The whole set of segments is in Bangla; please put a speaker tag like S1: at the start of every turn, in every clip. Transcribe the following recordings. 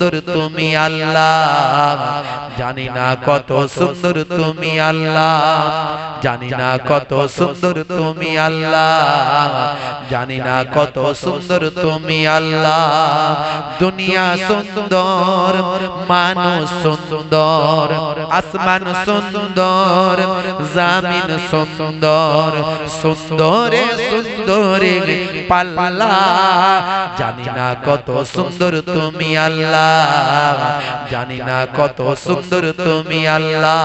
S1: সুন্দর তুমি আল্লাহ, জানি না কত সুন্দর তুমি আল্লাহ, জানি না কত সুন্দর তুমি আল্লাহ, জানি না কত সুন্দর তুমি আল্লাহ। দুনিয়া সুন্দর, মানুষ সুন্দর, আসমান সুন্দর, জামিন সুন্দর, সুন্দরে সুন্দরে পাল্লা, জানি না কত সুন্দর তুমি আল্লাহ, জানি না কত সুন্দর তুমি আল্লাহ,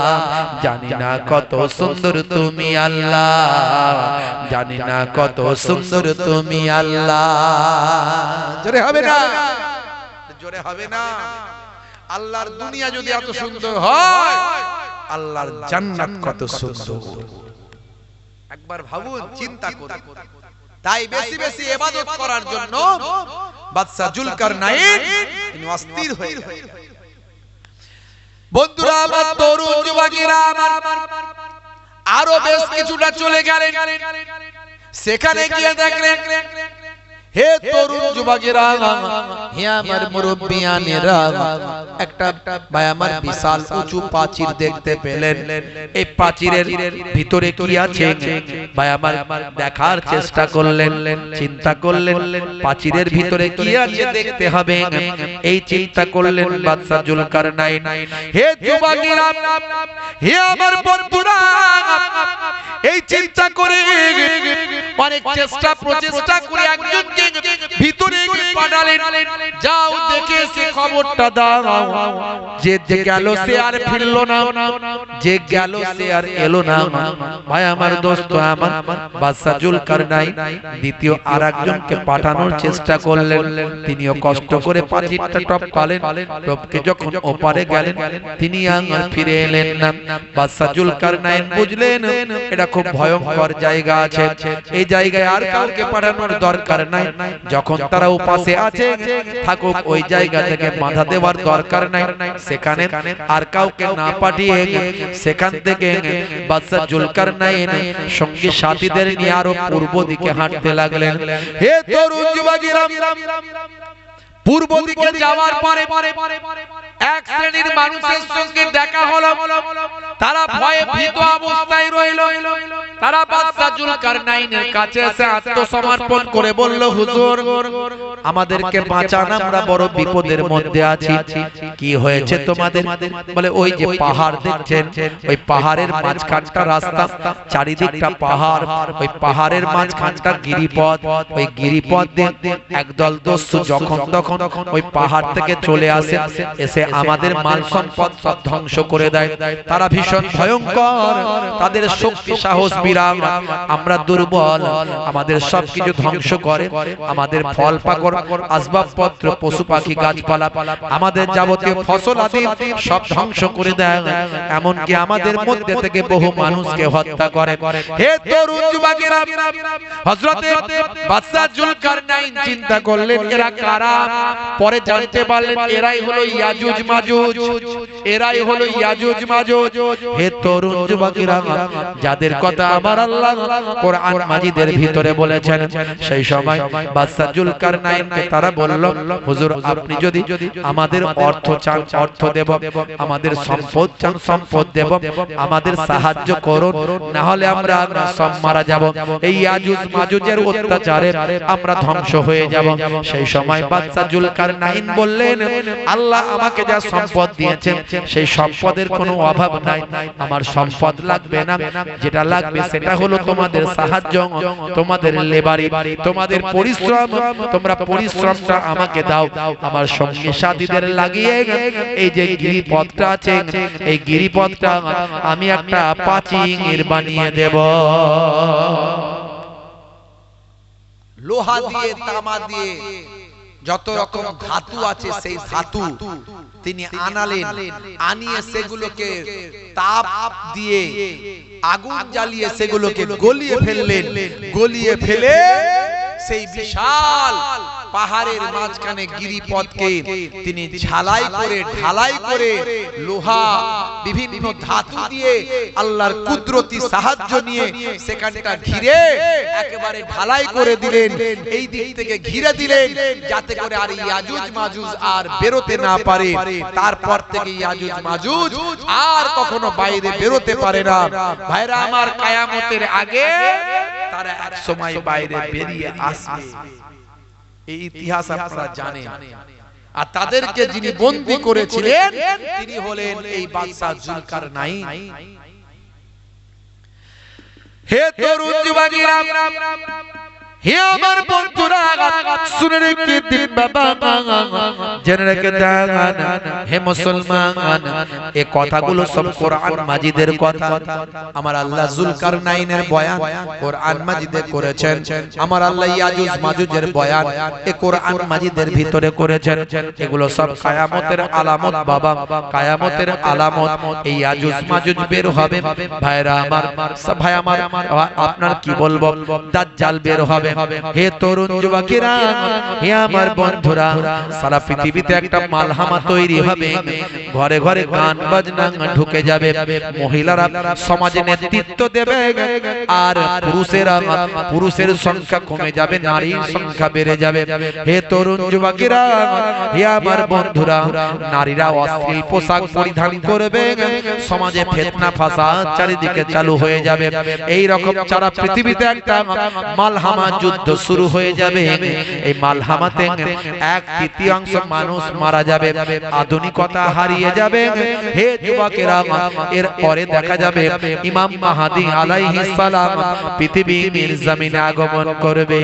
S1: জানি না কত সুন্দর তুমি আল্লাহ, জানি না কত সুন্দর তুমি আল্লাহ। জোরে হবে না, জোরে হবে না। আল্লাহর দুনিয়া যদি এত সুন্দর হয়, আল্লাহর জান্নাত কত সুন্দর একবার ভাবুন, চিন্তা করুন। তাই বেশি বেশি ইবাদত করার জন্য বাদশা জুলকারনাইন তিনি অস্থির হয়ে গেলেন। বন্ধুরা আমার, তরুণ যুবকেরা আমার, আরো বেশ কিছুটা চলে গেলেন। সেখানে গিয়ে দেখলেন, হে তরুণ যুবকেরা, হে আমার মুরব্বিয়ানেরা, একটা ভাই আমার বিশাল উঁচু প্রাচীর দেখতে পেলেন। এই প্রাচীরের ভিতরে কি আছে ভাই আমার দেখার চেষ্টা করলেন, চিন্তা করলেন প্রাচীরের ভিতরে কি আছে দেখতে হবে। এই চিন্তা করলেন বাদশা জুলকারনাইন। হে যুবকেরা, হে আমার বন্ধুরা, এই চিন্তা করে অনেক চেষ্টা প্রচেষ্টা করে একজনকে ভিতরে পাঠালেন, যাও দেখে সে খবরটা দাও। যে গেল সে আর ফিরলো না, যে গেল সে আর এলো না। ভাই আমার দোস্ত আমার, বাদশা জুলকারনাইন দ্বিতীয় আর একজনকে পাঠানোর চেষ্টা করলেন। তিনিও কষ্ট করে প্রাচীরটা টপকালেন, টপকে যখন ওপারে গেলেন তিনি আর ফিরে এলেন না। বাদশা জুলকারনাইন বুঝলেন এটা খুব ভয়ঙ্কর জায়গা আছে, এই জায়গায় আর কাউকে পাঠানোর দরকার নাই। যখন তারা উপাসে আছে থাকুক, ওই জায়গা থেকে বাধা দেওয়ার দরকার নাই। সেখানে আর কাউকে না পাঠিয়ে সেখান থেকে বাদশা জুলকারনাইন সঙ্গী সাথীদের নিয়ে আরো পূর্ব দিকে হাঁটতে লাগলেন। হে তরুণ যুবকেরা, পূর্ব দিকে যাওয়ার পরে এক শ্রেণীর মানুষের সঙ্গে দেখা হলো। তারা ভয়ে ভীত অবস্থায় রইল। তারা বাদশা জুলকারনাইনের কাছে এসে আত্মসমর্পণ করে বলল, হুজুর আমাদেরকে বাঁচান, আমরা বড় বিপদের মধ্যে আছি। কি হয়েছে তোমাদের? বলে, ওই যে পাহাড় দেখছেন, ওই পাহাড়ের মাঝখানটা রাস্তা, চারিদিকটা পাহাড়, ওই পাহাড়ের মাঝখানটা গিরিপথ। ওই গিরিপথ দিয়ে একদল দস্যু যখন তখন ওই পাহাড় থেকে চলে আসে, এসে আমাদের মাল সম্পদ সব ধ্বংস করে দেয়। তারা ভীষণ ভয়ঙ্কর, তাদের শক্তি সাহস বিরাম, আমরা দুর্বল, আমাদের সবকিছু ধ্বংস করে, আমাদের ফল পাকড়, আসবাবপত্র, পশু পাখি, গাছপালা, আমাদের যাবতীয় ফসল আদি সব ধ্বংস করে দেয়, এমনকি আমাদের মধ্যে থেকে বহু মানুষকে হত্যা করে। হে তরুণ যুবকেরা, হযরত বাদশা জুলকারনাইন চিন্তা করলেন এরা কারা। পরে জানতে পারলেন এরাই হলো ইয়াজুজ মাজুজ, এরাই হলো ইয়াজুজ মাজুজ। হে তরুণ যুবকেরা, যাদের কথা আমার আল্লাহ কোরআন মাজিদের ভিতরে বলেছেন, সেই সময় বাদশা জুলকারনাইনকে তারা বলল, হুজুর আপনি যদি আমাদের অর্থ চান অর্থ দেব, আমাদের সম্পদ চান সম্পদ দেব, আমাদের সাহায্য করুন, না হলে আমরা সব মারা যাব, এই ইয়াজুজ মাজুজের অত্যাচারে আমরা ধ্বংস হয়ে যাব। সেই সময় বাদশা জুলকারনাইন বললেন, আল্লাহ আমাকে যা সম্পদ দিয়েছেন সেই সম্পদের কোনো অভাব নাই, আমার সম্পদ লাগবে না, যেটা লাগবে সেটা হলো তোমাদের সাহায্য, তোমাদের লেবারি, তোমাদের পরিশ্রম, তোমরা পরিশ্রমটা আমাকে দাও। আমার সঙ্গী সাথীদের লাগিয়ে এই যে গিরিপথটা আছে, এই গিরিপথটা আমি একটা প্রাচীর বানিয়ে দেব, লোহা দিয়ে, তামা দিয়ে, যত রকম ধাতু আছে সেই ধাতু তিনি আনালেন, আনিয়ে সেগুলোকে তাপ দিয়ে আগুন জ্বালিয়ে সেগুলোকে গলিয়ে ফেললেন, গলিয়ে ফেলে সেই বিশাল পাহাড়ের মাঝখানে গিরিপথকে তিনি ঝালাই করে ঢালাই করে লোহা বিভিন্ন ধাতু দিয়ে আল্লাহর কুদরতি সাহায্য নিয়ে সেখানটা ঘিরে একেবারে ঢালাই করে দিলেন, এই দিক থেকে ঘিরে দিলেন যাতে করে আর ইয়াজুজ মাজুজ আর বেরোতে না পারে। তারপর থেকে ইয়াজুজ মাজুজ আর কখনো বাইরে বেরোতে পারে না। ভাইরা আমার, কিয়ামতের আগে তারা এক সময় বাইরে বেরিয়ে আসবে, এই ইতিহাস আপনারা জানেন। আর তাদেরকে যিনি বন্দী করেছিলেন তিনি হলেন এই বাদশা জুলকারনাইন। হে তরুণ যুবকেরা, হে আমার বন্ধুরা, শুনে রেখে দিন বাবা, জেনে রেখে দেন হে মুসলমান, এই কথাগুলো সব কোরআন মাজিদের কথা। আমার আল্লাহ জুলকারনাইনের বয়ান কোরআন মাজিদে করেছেন। আমার আল্লাহ ইয়াজুজ মাজুজের বয়ান এই কোরআন মাজিদের ভিতরে করেছেন। এগুলো সব কিয়ামতের আলামত বাবা, কিয়ামতের আলামত। এই ইয়াজুজ মাজুজ বের হবে ভাইরা আমার, ভাই আমার, আপনার কি বলবো, দাজ্জাল বের হবে। হে তরুণ যুবকেরা, হে আমার বন্ধুরা, সারা পৃথিবীতে একটা মালহামা তৈরি হবে, ঘরে ঘরে গান বাজনা ঢুকে যাবে, মহিলারা সমাজে নেতৃত্ব দেবে, আর পুরুষের সংখ্যা কমে যাবে, নারীর সংখ্যা বেড়ে যাবে। হে তরুণ যুবকেরা, হে আমার বন্ধুরা, নারীরা অশ্লীল পোশাক পরিধান করবে, সমাজে ফিতনা ফাসাদ চারিদিকে চালু হয়ে যাবে। এই রকম সারা পৃথিবীতে একটা মালহামা যুদ্ধ শুরু হয়ে যাবে। এই মালহামাতে 1/3 মানুষ মারা যাবে, আধুনিকতা হারিয়ে যাবে। হে যুবকেরা, এর পরে দেখা যাবে ইমাম মাহদী আলাইহিস সালাম পৃথিবীর জমিনে আগমন করবে।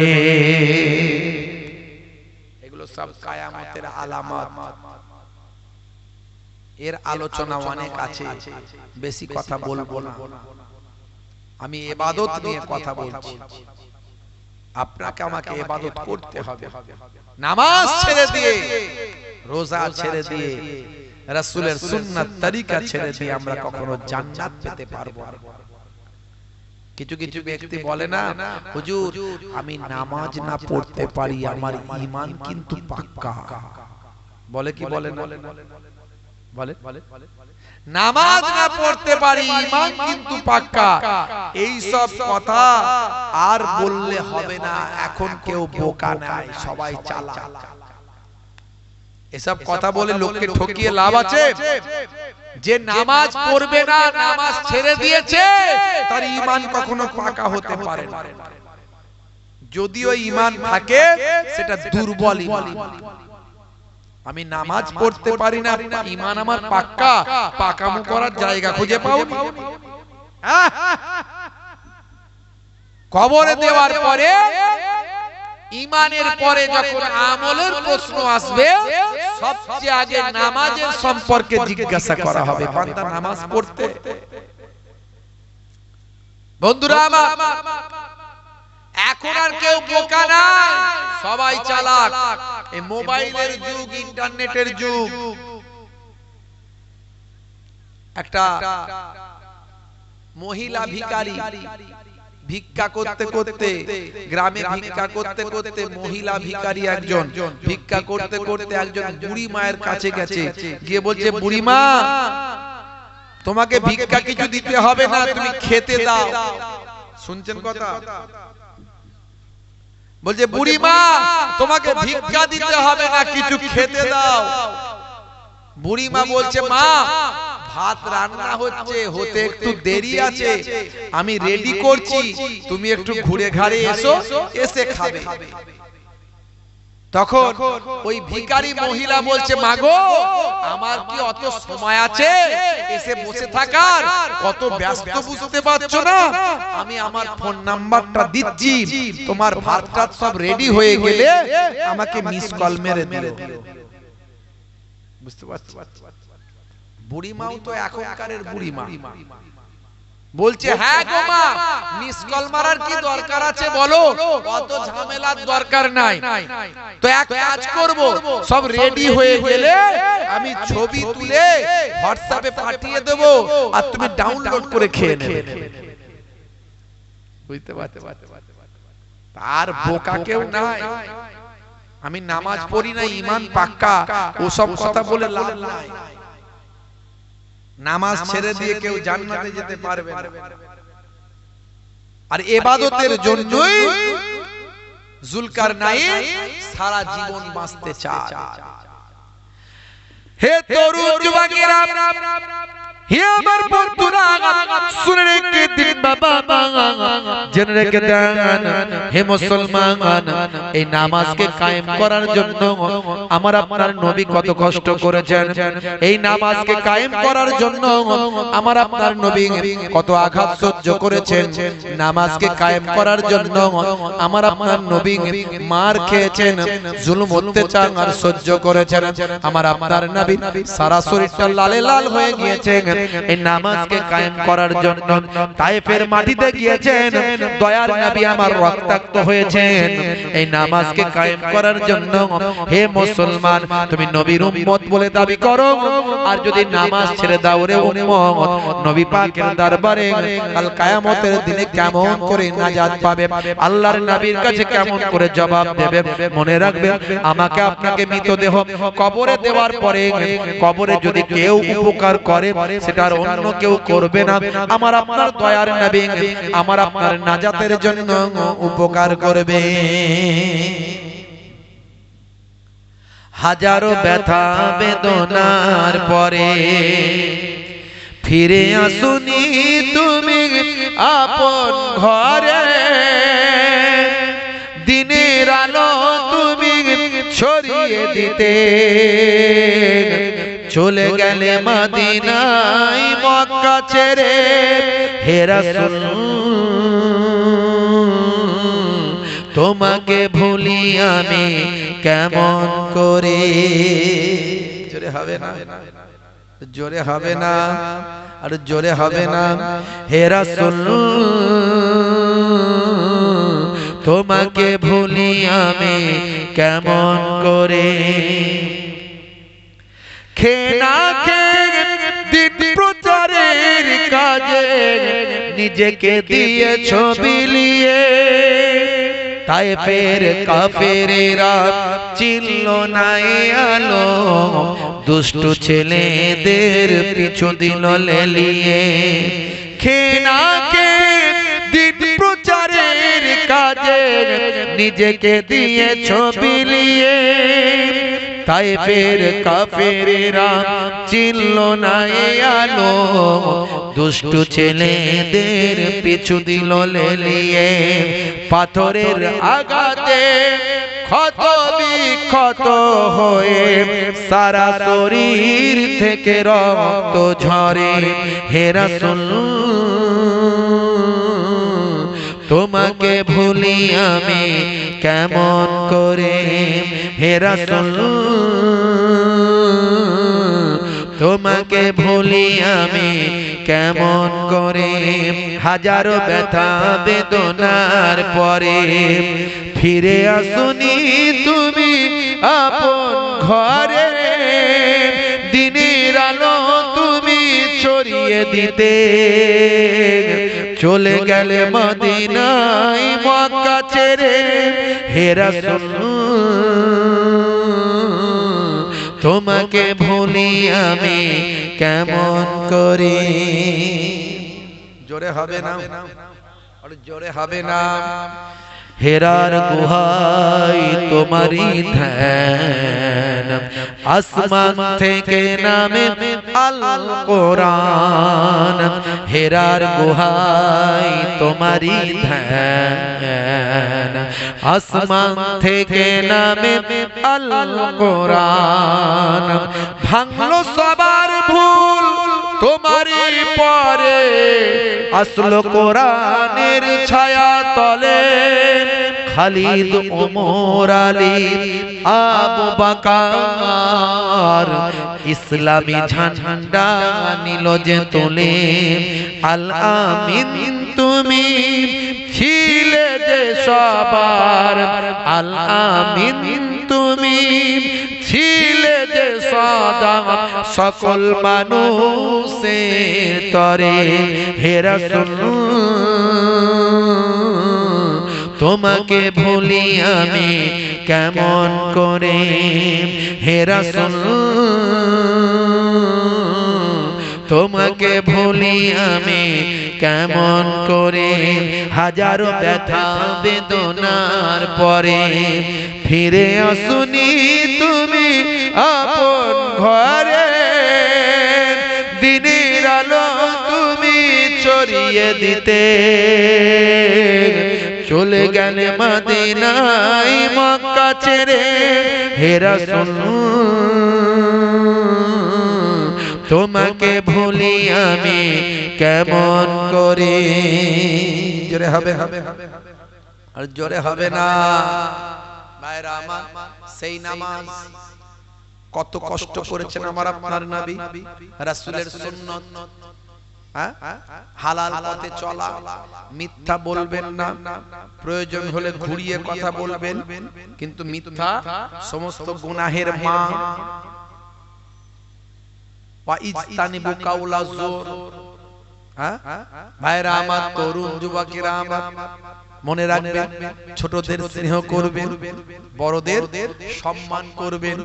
S1: এগুলো সব কিয়ামতের আলামত। এর আলোচনা অনেক আছে, বেশি কথা বলবো না। আমি ইবাদত নিয়ে কথা বলছি। আপনাকে আমাকে ইবাদত করতে হবে, নামাজ ছেড়ে দিয়ে, রোজা ছেড়ে দিয়ে, রাসূলের সুন্নাত তরিকা ছেড়ে দিয়ে আমরা কখনো জান্নাত পেতে পারবো না। কিছু কিছু ব্যক্তি বলে না, হুজুর আমি নামাজ না পড়তে পারি, আমার ঈমান কিন্তু পাক্কা। বলে কি বলে না? বলে নামাজ না পড়তে পারি, ঈমান কিন্তু পাক্কা। এই সব কথা আর বললে হবে না। এখন কেউ বোকা নাই, সবাই চালাক। এসব কথা বলে লোককে ঠকিয়ে লাভ আছে? যে নামাজ পড়বে না, নামাজ ছেড়ে দিয়েছে, তার ঈমান কখনো পাকা হতে পারে না। যদিও ঈমান থাকে, সেটা দুর্বল ঈমান। আমি নামাজ পড়তে পারি না, ঈমান আমার পাক্কা, পাকামো করার জায়গা খুঁজে পাওনি। কবরে দেওয়ার পরে, ঈমানের পরে যখন আমলের প্রশ্ন আসবে, সবচেয়ে আগে নামাজের সম্পর্কে জিজ্ঞাসা করা হবে। বান্দা নামাজ পড়তে? বন্ধুরা আমার, এখন আর কেউ বোকা না, সবাই চালাক। এই মোবাইলের যুগ, ইন্টারনেটের যুগ। একটা মহিলা ভিখারি ভিক্ষা করতে করতে, গ্রামে ভিক্ষা করতে করতে, মহিলা ভিখারি একজন ভিক্ষা করতে করতে একজন বুড়ি মায়ের কাছে গেছে, গিয়ে বলছে, বুড়ি মা, তোমাকে ভিক্ষা কিছু দিতে হবে না, তুমি খেতে দাও। শুনছেন কথা? বলছে, বুড়ি মা, তোমাকে ভিক্ষা দিতে হবে না, কিছু খেতে দাও। বুড়ি মা বলছে, মা, ভাত রান্না হচ্ছে, হতে একটু দেরি আছে, আমি রেডি করছি, তুমি একটু ঘুরে ঘাড়ে এসো, এসে খাবে। তখন ওই ভিখারি মহিলা বলছে, মাগো, আমার কি অত সময় আছে এসে বসে থাকার? কত ব্যস্ত বুঝতে পারছো না? আমি আমার ফোন নাম্বারটা দিচ্ছি, তোমার ভাতটা সব রেডি হয়ে গেলে আমাকে মিস কল মেরে দিও। বুঝতে পারছো? বুড়িমাও তো এখনকারের বুড়িমা। বলছে, হ্যাঁ গো মা, মিস কল মারার কি দরকার আছে বলো, অত ঝামেলার দরকার নাই। তো এক কাজ করব, সব রেডি হয়ে গেলে আমি ছবি তুলে হোয়াটসঅ্যাপে পাঠিয়ে দেব, আর তুমি ডাউনলোড করে খেয়ে নেবে। বুঝতে পারছো? আর বোকা কেউ নাই। আমি নামাজ পড়ি না, ঈমান পাক্কা, ওসব কথা বলে লাভ নাই। নামাজ ছেড়ে দিয়ে কেউ জান্নাতে যেতে পারবে না। আর ইবাদতের জন্যই জুলকারনাইন সারা জীবন বাঁচতে চায়। হে তরুণ যুবকেরা, হে আমার বন্ধুরা, শুনে রেখে দিন বাবা, জেনে রেখে দেন হে মুসলমান, এই নামাজকে কায়েম করার জন্য আমার আপনার নবী কত কষ্ট করেছেন। এই নামাজকে কায়েম করার জন্য আমার আপনার নবী কত আঘাত সহ্য করেছেন। নামাজকে কায়েম করার জন্য আমার আপনার নবী মার খেয়েছেন, জুলুম অত্যাচার আর সহ্য করেছেন। আমার আপনার নবী সারা শরীরটা লালে লাল হয়ে গিয়েছে এই নামাজকে কায়েম করার জন্য। তায়েফের মাটিতে গিয়েছেন, দয়ার নবী আমার রক্তাক্ত হয়েছেন এই নামাজকে কায়েম করার জন্য। হে মুসলমান, তুমি নবীর উম্মত বলে দাবি করো, আর যদি নামাজ ছেড়ে দাও রে উম্মত, নবী পাকের দরবারে কাল কিয়ামতের দিনে কেমন করে নাজাত পাবে, আল্লাহর নবীর কাছে কেমন করে জবাব দেবে। মনে রাখবে, আমাকে আপনাকে মৃতদেহ কবরে দেওয়ার পরে কবরে যদি কেউ উপকার করে সেটার অন্য কেউ করবে না। আমার আপনার দয়ার নবী আমার আপনার নাজাতের জন্য উপকার করবে। হাজারো ব্যথা বেদনার পরে ফিরে আসুনি তুমি আপন ঘরে, দিনের আলো তুমি ছড়িয়ে দিতে চলে গেলে মদিনায় মক্কা ছেড়ে। হে রাসূল, তোমাকে ভুলি আমি কেমন করে। জোরে হবে না, জোরে হবে না, আর জোরে হবে না। হে রাসূল, তোমাকে ভুলি আমি কেমন করে। খেনা খেয়ে দিন প্রচারের কাজে নিজেকে দিয়েছ বিলিয়ে, তায়েফের কাফেরেরা চিনল না আলো, দুষ্টু ছেলেদের পিছু দিল লেলিয়ে। খেনা খেয়ে দিন প্রচারের কাজে নিজেকে দিয়েছ বিলিয়ে, তায়েফের কাফেরেরা চিনল না আলো, দুষ্টু ছেলেদের পিছু দিল লেলিয়ে। পাথরের আঘাতে ক্ষত বিক্ষত হয়ে সারা শরীর থেকে রক্ত ঝরে। হে রাসূল, তোমাকে ভুলি আমি কেমন করে। হে রাসূল, তোমাকে ভুলি আমি কেমন করে। হাজারো ব্যথা বেদনার পরে ফিরে আসুনি তুমি আপন ঘরে, দিনের আলো তুমি ছড়িয়ে দিতে চলে গেলে মদিনায় মক্কা ছেড়ে। হে রাসূল, তোমাকে ভুলি আমি কেমন করে। জোরে হবে না, আর জোরে হবে না। হেরার গুহায় তোমারি ধ্যান, আসমান থেকে নামে আল কোরআন। হেরার গুহায় তোমারি ধ্যান, আসমান থেকে নামে আল কোরআন। ভাঙলো সবার ভুল তোমারি পরে, আসলো কোরআনের ছায়া তলে। খালিদ, ওমর, আলী, আবু বকর ইসলামী ঝান্ডা নিল যে তোলে। আল আমিন তুমি ছিলে যে সবার, আল আমিন তুমি ছিলে যে সদা সকল মানুষের তরে। হে রাসূল,
S2: তোমাকে ভুলি আমি কেমন করে হে রাসূল তোমাকে ভুলি আমি কেমন করে হাজারো ব্যথা বেদনার পরে ফিরে আসুনি তুমি আপন ঘরে দিনের আলো তুমি ছড়িয়ে দিতে চলে গেলে মদিনায় মক্কা ছেড়ে হে রাসূল তোমাকে ভুলি আমি কেমন করে জোরে হবে আর জোরে হবে না ভাইরা আমার সেই নামাজ কত কষ্ট করেছেন আমার আপনার নবী রাসূলের সুন্নাত হালাল পথে চলা মিথ্যা বলবেন না প্রয়োজন হলে ঘুরিয়ে কথা বলবেন কিন্তু মিথ্যা সমস্ত গুনাহের মা ওয়াইজতানিবু কাউলা যুর ভাইরা আমার তরুণ যুবকেরা আমার মনে রাখবেন ছোটদের স্নেহ করবেন বড়দের সম্মান করবেন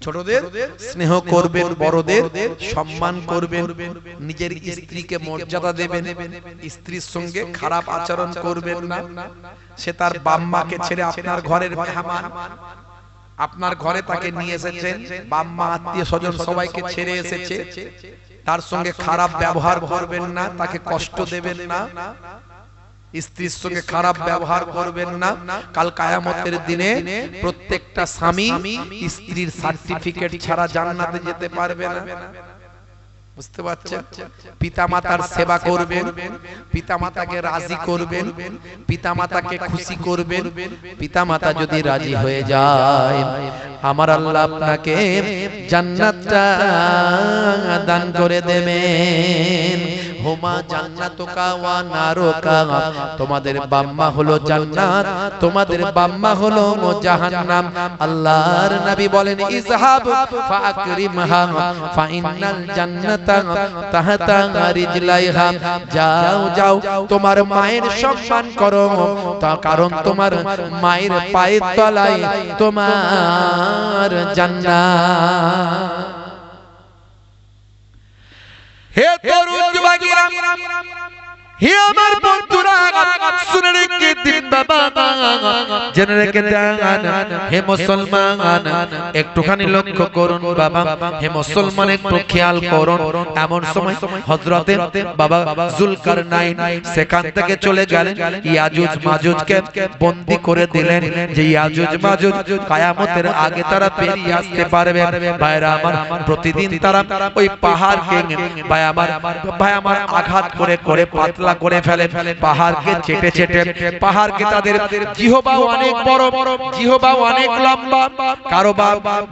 S2: ছোটদের স্নেহ করবেন বড়দের সম্মান করবেন নিজের স্ত্রীকে মর্যাদা দেবেন স্ত্রীর সঙ্গে খারাপ আচরণ করবেন না সে তার বাম্মাকে ছেড়ে আপনার ঘরের মেহমান আপনার ঘরে তাকে নিয়ে এসেছেন বাম্মা আত্মীয় স্বজন সবাইকে ছেড়ে এসেছে তার সঙ্গে খারাপ ব্যবহার করবেন না তাকে কষ্ট দেবেন না স্ত্রীর সঙ্গে খারাপ ব্যবহার করবেন না কাল কিয়ামতের দিনে প্রত্যেকটা স্বামী স্ত্রীর সার্টিফিকেট ছাড়া জান্নাতে যেতে পারবে না বুঝতে পারছেন পিতামাতার সেবা করবেন পিতামাতাকে রাজি করবেন পিতামাতাকে খুশি করবেন পিতামাতা যদি রাজি হয়ে যায় আমার আল্লাহ আপনাকে জান্নাতটা দান করে দেবেন হুমা জান্নাতুকা ওয়া নারুকা তোমাদের বাম্মা হলো জান্নাত তোমাদের বাম্মা হলো জাহান্নাম আল্লাহর নবী বলেন ইযহাব ফাকরিমহা ফাইনাল জান্নাতা তাহতা রিজলাইহা যাও যাও তোমার মায়ের সম্মান করো তা কারণ তোমার মায়ের পায়ের তলায় তোমার জান্নাত
S1: হে তরুণ যুবকেরা হে আমার বন্ধুরা শুনে রেখে দিন বাবা জেনে রেখে দেন হে মুসলমান একটুখানি লক্ষ্য করুন বাবা হে মুসলমান একটু খেয়াল করুন এমন সময় হযরতে বাবা যুলকারনাইন সেখান থেকে চলে গেলেন ইয়াজুজ মাজুজকে বন্দী করে দিলেন যে ইয়াজুজ মাজুজ কিয়ামতের আগে তারা পেরিয়ে আসতে পারবে ভাইরা আমার প্রতিদিন তারা ওই পাহাড়কে ভাই আমার আঘাত করে করে পাতলা করে ফেলে পাহাড়কে চেটে চেটে পাহাড়কে তাদের জিহবা অনেক বড় জিহবা অনেক লম্বা কারো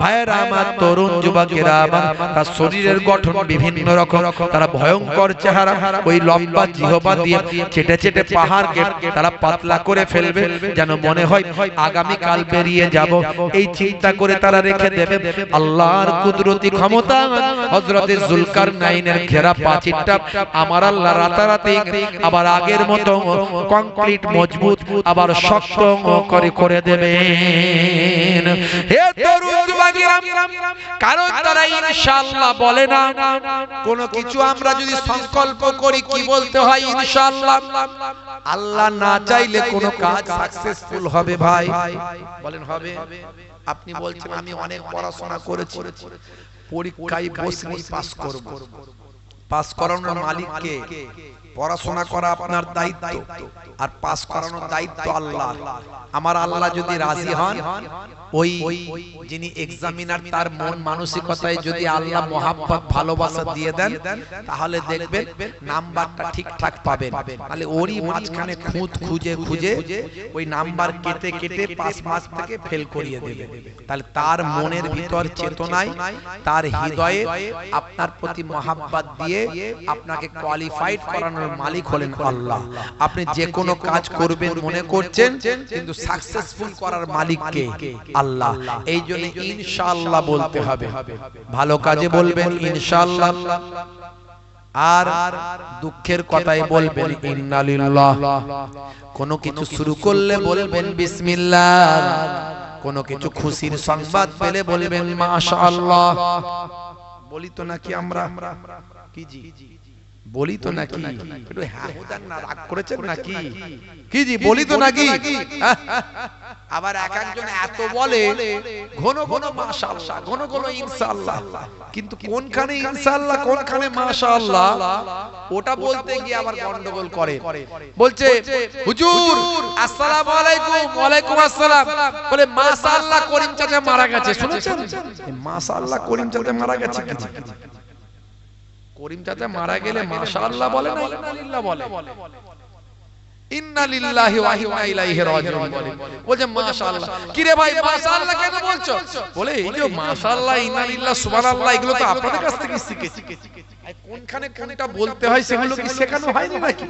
S1: ভাইয়েরা আমার তরুণ যুবকেরা আমার তার শরীরের গঠন বিভিন্ন রকম তারা ভয়ঙ্কর চেহারা ওই লম্বা জিহবা দিয়ে চেটে চেটে পাহাড়কে তারা পাতলা করে ফেলবে যেন মনে হয় আগামী কাল বেরিয়ে যাব এই চিন্তা করে তারা রেখে দেবে আল্লাহর কুদরতি ক্ষমতা হযরতে যুলকারনাইনের ঘেরা প্রাচীরটা আমার আল্লাহ রাতারাতি আবার আগের মতো কংক্রিট মজবুত আবার শক্ত করে দেবেন হে তরুণ যুবকেরা কারণ তারা ইনশাআল্লাহ বলে না কোন কিছু আমরা যদি সংকল্প করি কি বলতে হয় ইনশাআল্লাহ আল্লাহ না চাইলে কোন কাজ সাকসেসফুল হবে ভাই বলেন হবে আপনি বলছেন আমি অনেক পড়াশোনা করেছি পরীক্ষায় বসলেই পাস করব পাস করানোর মালিক কে পড়াশোনা করা আপনার দায়িত্ব আর পাস করানোর দায়িত্ব আল্লাহ আমার আল্লাহ যদি রাজি হন ওই যিনি এক্সামিনার তার মন মানসিকতায় যদি আল্লাহ মহাব্বত ভালোবাসা দিয়ে দেন তাহলে দেখবেন নাম্বারটা ঠিকঠাক পাবেন তাহলে ওরই মাঝখানে খুঁজে খুঁজে ওই নাম্বার কেটে কেটে পাস মাস থেকে ফেল করিয়ে দেবে তাহলে তার মনের ভিতর চেতনায় তার হৃদয়ে আপনার প্রতি মহাব্বত দিয়ে আপনাকে কোয়ালিফাইড করানোর মালিক হলেন আল্লাহ আপনি যে কোনো কাজ করবেন মনে করছেন কিন্তু সাকসেসফুল করার মালিক কে আল্লাহ এই জন্য ইনশাআল্লাহ বলতে হবে ভালো কাজে বলবেন ইনশাআল্লাহ আর দুঃখের কথাই বলবেন ইন্নালিল্লাহ
S2: কোনো কিছু শুরু করলে বলবেন বিসমিল্লাহ, কোনো কিছু খুশির সংবাদ পেলে বলবেন মাশাআল্লাহ। বলি তো নাকি আমরা, কি জি বলি তো নাকি? একটু হ্যাঁ হুদান না, রাগ করেছেন নাকি? কি জি বলি তো নাকি? আবার এক একজন এত বলে ঘন ঘন মাশাআল্লাহ, ঘন ঘন ইনশাআল্লাহ, কিন্তু কোনখানে ইনশাআল্লাহ কোনখানে মাশাআল্লাহ ওটা বলতে গিয়ে আবার গন্ডগোল করে। বলছে হুজুর আসসালামু আলাইকুম, ওয়ালাইকুম আসসালাম, বলে মাশাআল্লাহ করিম চাচা মারা গেছে, শুনেছেন? মাশাআল্লাহ করিম চাচা মারা গেছে, করিম চাচা মারা গেলে মাশাআল্লাহ বলে না ইন্না লিল্লাহ বলে? ইন্না লিল্লাহি ওয়া ইন্না ইলাইহি রাজিউন বলে। বলে মাশাআল্লাহ। কি রে ভাই মাশাআল্লাহ কেন বলছো? বলে এই যে মাশাআল্লাহ, ইন্না লিল্লাহ, সুবহানাল্লাহ এগুলো তো আপনাদের কাছ থেকে শিখেছি। কোনখানে কোনটা বলতে হয় সেগুলো কি শেখানো হয়নি নাকি?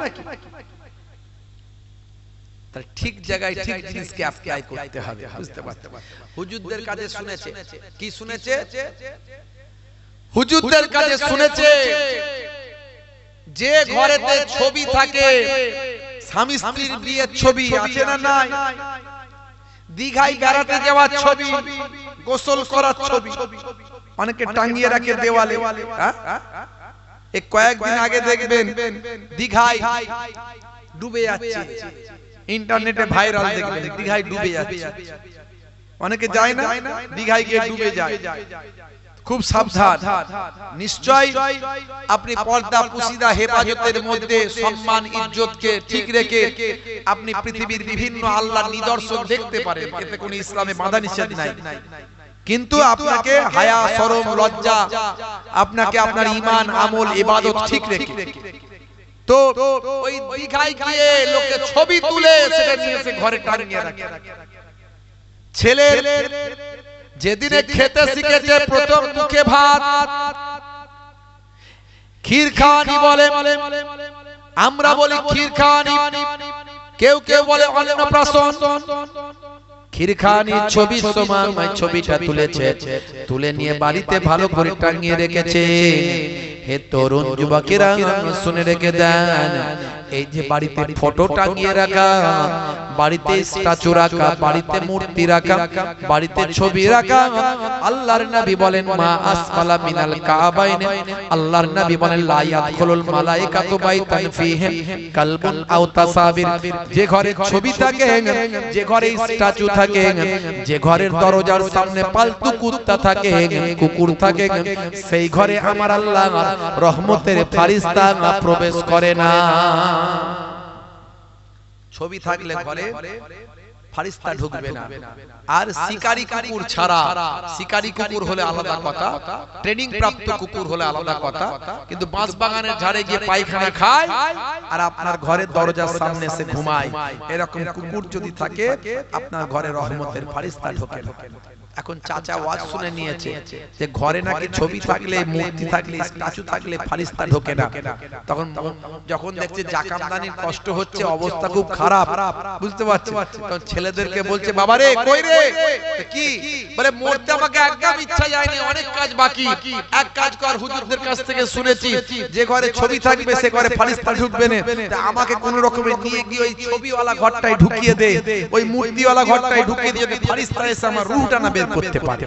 S2: তার ঠিক জায়গায় ঠিক জিনিসকে অ্যাপ্লাই করতে হবে, বুঝতে পারছেন? হুজুরদের কাছে শুনেছে, কি শুনেছে? হুজুরদের কাছে শুনেছে যে ঘরেতে ছবি থাকে, স্বামী স্ত্রীর বিয়ের ছবি আছে না নাই, দীঘায় বেড়াতে যাওয়ার ছবি, গোসল করার ছবি অনেকে টাঙিয়ে রাখে দেওয়ালে। এই কয়েকদিন আগে দেখবেন দীঘায় ডুবে যাচ্ছে, ইন্টারনেটে ভাইরাল দেখবেন দীঘায় ডুবে যাচ্ছে। অনেকে যায় না, দীঘায় গিয়ে ডুবে যায়। খুব সাবধান, নিশ্চয় আপনি পর্দা পুশিদা হেফাজতের মধ্যে সম্মান ইজ্জতকে ঠিক রেখে আপনি পৃথিবীর বিভিন্ন আল্লাহর নিদর্শন দেখতে পারেন, এতে কোনো ইসলামে বাধা নিষেধ নাই। কিন্তু আপনাকে হায়া শরম লজ্জা, আপনাকে আপনার ঈমান আমল ইবাদত ঠিক রেখে, তো ওই দীঘায় গিয়ে লোকে ছবি তুলে সেটা নিয়ে এসে ঘরে টাঙিয়ে রাখে। ছেলে যেদিনে খেতে শিখেছে প্রথম মুখে ভাত, ক্ষীর খাওয়ানি বলে, আমরা বলি ক্ষীর খাওয়ানি, কেউ কেউ বলে অন্নপ্রাশন। ক্ষীর খাওয়ানি ছবির সময় ছবিটা তুলেছে, তুলে নিয়ে বাড়িতে ভালো করে টাঙিয়ে রেখেছে। হে তরুণ যুবকেরা শুনে রেখে দেন, এই যে বাড়িতে ফটো টাঙিয়ে রাখা, বাড়িতে স্ট্যাচু রাখা, বাড়িতে মূর্তি রাখা, বাড়িতে ছবি রাখা, আল্লাহর নবী বলেন মা আসফালা মিনাল কাবাইন, আল্লাহর নবী বলেন লা ইয়াদখুলুল মালাইকাতু বাইতান ফীহি কালবুন আও তাসাবির। যে ঘরে ছবি থাকে, যে ঘরে স্ট্যাচু থাকে, যে ঘরের দরজার সামনে পালতু কুত্তা থাকে, কুকুর থাকে, সেই ঘরে আমার আল্লাহ রহমতের ফেরেশতা প্রবেশ করে না। ছবি থাকলে ঘরে ফেরেশতা ঢুকবে না। আর শিকারী কুকুর ছাড়া, শিকারী কুকুর হলে আলাদা কথা, ট্রেনিং প্রাপ্ত কুকুর হলে আলাদা কথা, কিন্তু বাঁশ বাগানের ঝাড়ে গিয়ে পায়খানা খায় আর আপনার ঘরের দরজার সামনে এসে ঘুমায়, এরকম কুকুর যদি থাকে আপনার ঘরে রহমতের ফেরেশতা ঢোকে না। এখন চাচা ওয়াজ শুনে নিয়েছে যে ঘরে নাকি ছবি থাকলে, মূর্তি থাকলে, স্ট্যাচু থাকলে ফেরেশতা ঢোকে না। তখন যখন দেখছে জাকাতদানির কষ্ট হচ্ছে, অবস্থা খুব খারাপ, বুঝতে পারছে, তখন ছেলেদেরকে বলছে বাবা রে কই রে, কি বলে মরতে আমাকে একদম ইচ্ছা যায়নি, অনেক কাজ বাকি, এক কাজ কর, হুজুরদের কাছ থেকে শুনেছি যে ঘরে ছবি থাকবে সে ঘরে ফেরেশতা ঢুকবে না, আমাকে কোন রকমে নিয়ে গিয়ে ওই ছবিওয়ালা ঘরটায় ঢুকিয়ে দে, ওই মূর্তিওয়ালা ঘরটায় ঢুকিয়ে দিয়ে ফেরেশতা এসে আমার রূহটা না করতে পারে।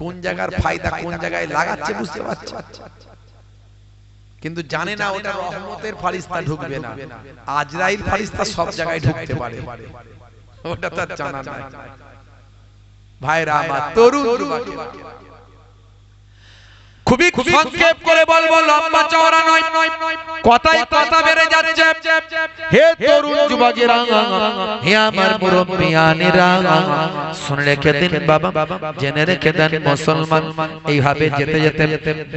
S2: কোন জায়গার ফায়দা কোন জায়গায় লাগাচ্ছে বুঝতে পারছে, কিন্তু জানে না ওটা রহমতের ফেরেশতা ঢুকবে না, আজরাইল ফেরেশতা সব জায়গায় ঢুকতে পারে, ওটা তার জানা নাই। ভাইরা আমার, তরুণ যুবক, খুবই সংক্ষেপ করে বলবো, লম্বা চওড়া নয়, কথাই কথা বেড়ে যাচ্ছে। হে তরুণ যুবকেরা, হে আমার মুরব্বিয়ানেরা, শুনে রেখে দিন বাবা, জেনে রেখে দেন মুসলমান, এইভাবে যেতে যেতে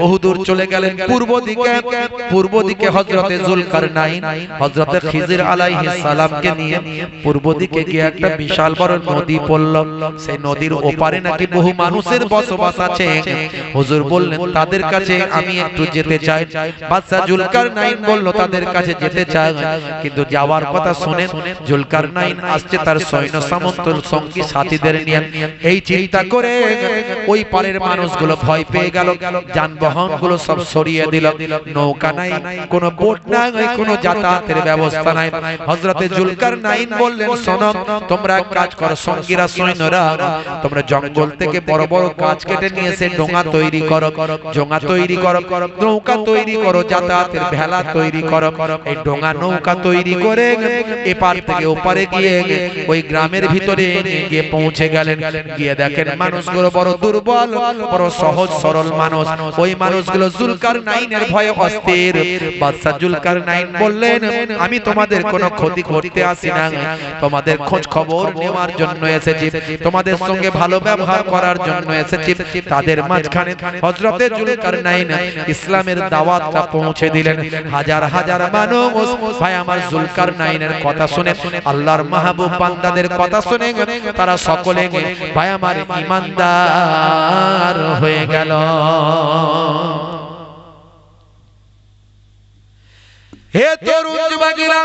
S2: বহুদূর চলে গেলেন পূর্ব দিকে। পূর্ব দিকে হযরতে যুলকারনাইন, হযরতে খিজির আলাইহিস সালামকে নিয়ে পূর্ব দিকে গিয়ে একটা বিশাল বড় নদী পড়ল। সেই নদীর ওপারে নাকি বহু মানুষের বসবাস আছে। হুজুর বললেন তাদের কাছে আমি একটু যেতে চাই। বাদশাহ জুলকারনাইন বলল তাদের কাছে যেতে চাই, কিন্তু যাওয়ার কথা শুনে জুলকারনাইন আসছে তার সৈন্য সামন্ত সঙ্গী সাথীদের নিয়ে। এই চিন্তা করে ওই পারের মানুষগুলো ভয় পেয়ে গেল, যানবাহন গুলো সব সরিয়ে দিল, নৌকা নাই, কোনো বোট নাই, কোনো যাতায়াতের ব্যবস্থা নাই। হযরতে জুলকারনাইন বললেন, শোনো, তোমরা এক কাজ করো, সঙ্গীরা সৈন্যরা, তোমরা জঙ্গল থেকে বড় বড় গাছ কেটে নিয়ে এসে ডোঙা তৈরি করো, ডোঙা তৈরি করো, নৌকা তৈরি করো, যাতায়াতের ভেলা তৈরি করো। এই ডোঙা নৌকা তৈরি করে এপার থেকে ওপারে গিয়ে ওই গ্রামের ভিতরে গিয়ে পৌঁছে গেলেন। গিয়ে দেখেন মানুষগুলো বড় দুর্বল, বড় সহজ সরল মানুষ। ওই মানুষগুলো জুলকারনাইনের ভয়ে অস্থির। বাদশা জুলকারনাইন বললেন, আমি তোমাদের কোনো ক্ষতি করতে আসি না, তোমাদের খোঁজ খবর নেওয়ার জন্য এসেছি, তোমাদের সঙ্গে ভালো ব্যবহার করার জন্য এসেছি। তাদের মাঝখানে হযরতে জুলকারনাইন ইসলামের দাওয়াতটা পৌঁছে দিলেন। হাজার হাজার মানুষ ভাই আমার জুলকারনাইনের কথা শুনে, আল্লাহর মাহবুব বান্দাদের কথা শুনে তারা সকলে ভাই আমার ঈমানদার হয়ে গেল। হে তরুণ যুবকেরা,